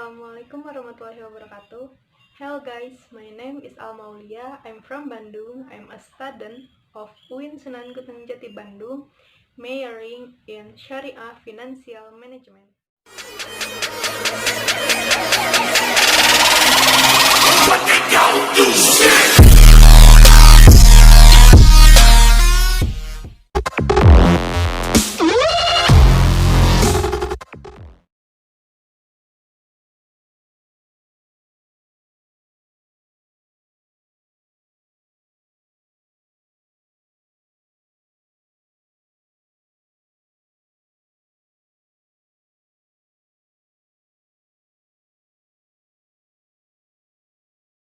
Assalamualaikum warahmatullahi wabarakatuh. Hello guys, my name is Almaulia. I'm from Bandung. I'm a student of UIN Sunan Gunung Jati Bandung, majoring in Syariah Financial Management.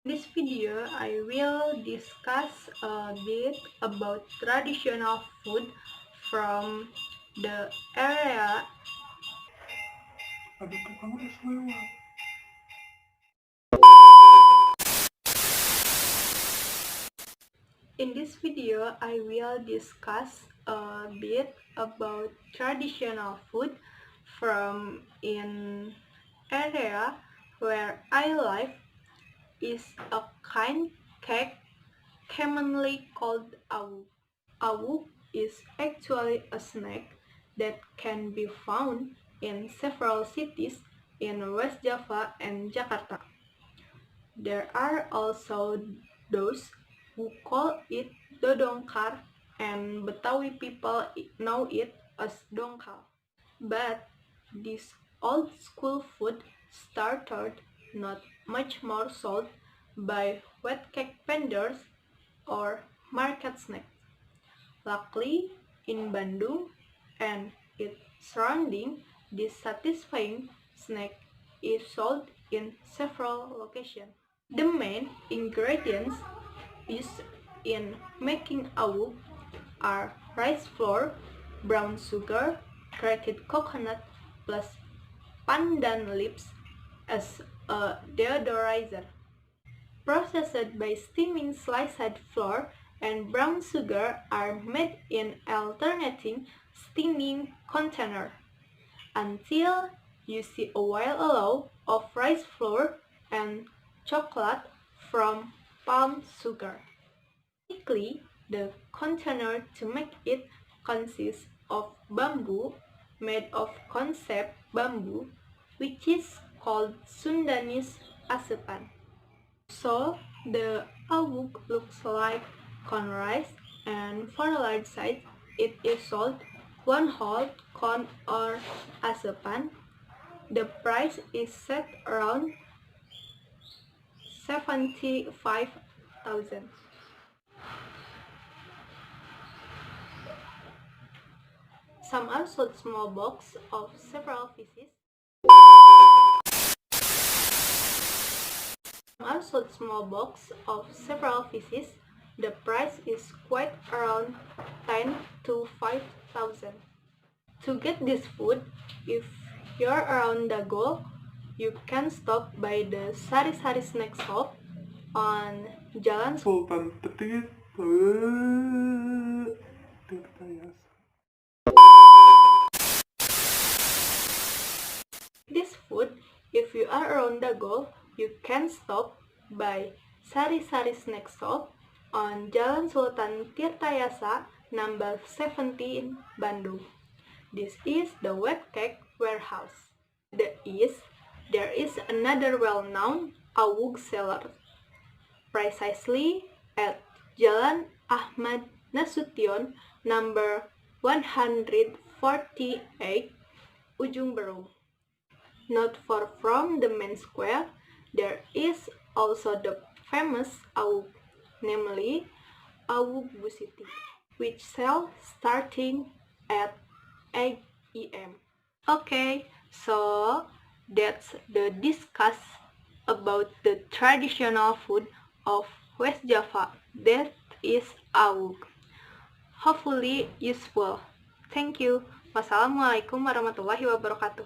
In this video, I will discuss a bit about traditional food from the area. In this video, I will discuss a bit about traditional food from an area where I live. Is a kind cake commonly called awug. Awug is actually a snack that can be found in several cities in West Java and Jakarta. There are also those who call it dodongkar, and Betawi people know it as dongkal. But this old school food started not much more sold by wet cake vendors or market snacks. Luckily, in Bandung and its surrounding, this satisfying snack is sold in several locations. The main ingredients used in making awug are rice flour, brown sugar, grated coconut, plus pandan leaves as a deodorizer. Processed by steaming sliced flour and brown sugar are made in alternating steaming container until you see a while allow of rice flour and chocolate from palm sugar. Typically, the container to make it consists of bamboo made of concept bamboo, which is called Sundanese asepan. So the awug looks like corn rice, and for a large size, it is sold one whole corn or asepan. The price is set around 75,000. Some are sold small box of several pieces. The price is quite around 10 to 5,000. To get this food, if you're around Dago, you can stop by the Sari-Sari Snack Shop on Jalan Sultan Tetit. This food, if you are around Dago, you can stop by Sari-Sari Snack Shop on Jalan Sultan Tirtayasa, number 17, Bandung. This is the wet cake warehouse. There is another well-known awug seller, precisely at Jalan Ahmad Nasution, number 148, Ujung Berung. Not far from the main square, there is also the famous awug, namely awug Bu Siti, which sells starting at 8 AM. Okay, so that's the discuss about the traditional food of West Java, that is awug. Hopefully useful. Thank you. Wassalamualaikum warahmatullahi wabarakatuh.